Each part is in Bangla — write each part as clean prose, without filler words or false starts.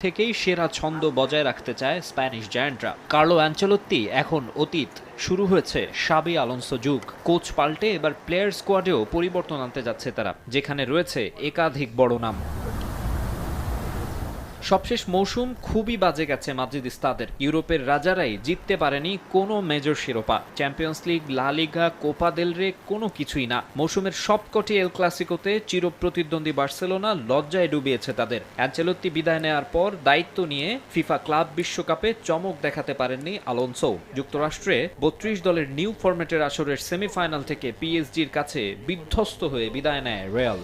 থেকেই সেরা ছন্দ বজায় রাখতে চায় স্প্যানিশ জায়ান্টরা। কার্লো অ্যানচেলোত্তি এখন অতীত, শুরু হয়েছে শাবি আলোনসো যুগ। কোচ পাল্টে এবার প্লেয়ার স্কোয়াডেও পরিবর্তন আনতে যাচ্ছে তারা, যেখানে রয়েছে একাধিক বড় নাম। সবশেষ মৌসুম খুবই বাজে গেছে মাদ্রিদিস্তাদের। ইউরোপের রাজারাই জিততে পারেনি কোনো মেজর শিরোপা। চ্যাম্পিয়ন্স লিগ, লা লিগা, কোপা দেল রে কোনো কিছুই না। মৌসুমের সবকটি এল ক্লাসিকোতে চিরপ্রতিদ্বন্দ্বী বার্সেলোনা লজ্জায় ডুবিয়েছে তাদের। অ্যানচেলোত্তি বিদায় নেওয়ার পর দায়িত্ব নিয়ে ফিফা ক্লাব বিশ্বকাপে চমক দেখাতে পারেননি আলোনসো। যুক্তরাষ্ট্রে ৩২ দলের নিউ ফরম্যাটের আসরের সেমিফাইনাল থেকে পিএসজির কাছে বিধ্বস্ত হয়ে বিদায় নেয় রিয়াল।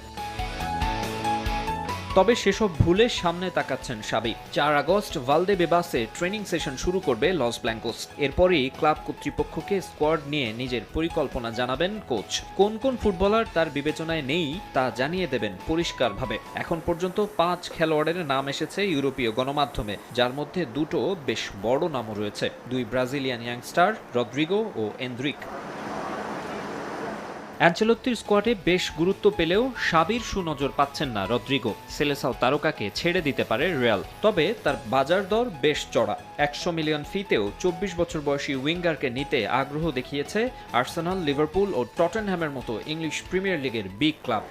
তবে সেসব ভুলে সামনে তাকাচ্ছেন শাবি। ৪ আগস্ট ভালদেবেবাসে ট্রেনিং সেশন শুরু করবে লস ব্ল্যাঙ্কোস। এরপরই ক্লাব কর্তৃপক্ষকে স্কোয়াড নিয়ে নিজের পরিকল্পনা জানাবেন কোচ। কোন কোন ফুটবলার তার বিবেচনায় নেই তা জানিয়ে দেবেন পরিষ্কারভাবে। এখন পর্যন্ত ৫ খেলোয়াড়ের নাম এসেছে ইউরোপীয় গণমাধ্যমে, যার মধ্যে দুটো বেশ বড় নামও রয়েছে, ২ ব্রাজিলিয়ান ইয়াংস্টার রদ্রিগো ও এন্দ্রিক। অ্যানচেলোত্তির স্কোয়াডে বেশ গুরুত্ব পেলেও শাবির সুনজর পাচ্ছেন না রদ্রিগো। সেলেসাও তারকাকে ছেড়ে দিতে পারে রিয়াল, তবে তার বাজার দর বেশ চড়া। ১০০ মিলিয়ন ফিতেও ২৪ বছর বয়সী উইঙ্গারকে নিতে আগ্রহ দেখিয়েছে আর্সেনাল, লিভারপুল ও টটেনহ্যামের মতো ইংলিশ প্রিমিয়ার লিগের বিগ ক্লাব।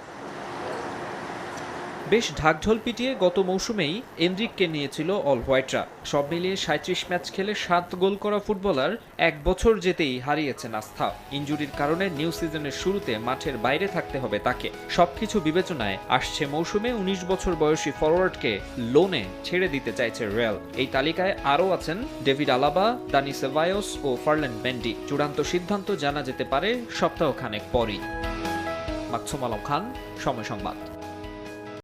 বেশ ঢাকঢোল পিটিয়ে গত মৌসুমেই এন্ড্রিককে নিয়েছিল অল হোয়াইটরা। সব মিলিয়ে ৩৭ ম্যাচ খেলে ৭ গোল করা ফুটবলার ১ বছর যেতেই হারিয়েছেন আস্থা। ইনজুরির কারণে নিউ সিজনের শুরুতে মাঠের বাইরে থাকতে হবে তাকে। সবকিছু বিবেচনায় আসছে মৌসুমে ১৯ বছর বয়সী ফরওয়ার্ডকে লোনে ছেড়ে দিতে চাইছে রিয়াল। এই তালিকায় আরও আছেন ডেভিড আলাবা, দানি সেবায়োস ও ফার্ল্যান্ড মেন্ডি। চূড়ান্ত সিদ্ধান্ত জানা যেতে পারে সপ্তাহখানেক পরই। মাকসুম আলম খান, সময় সংবাদ।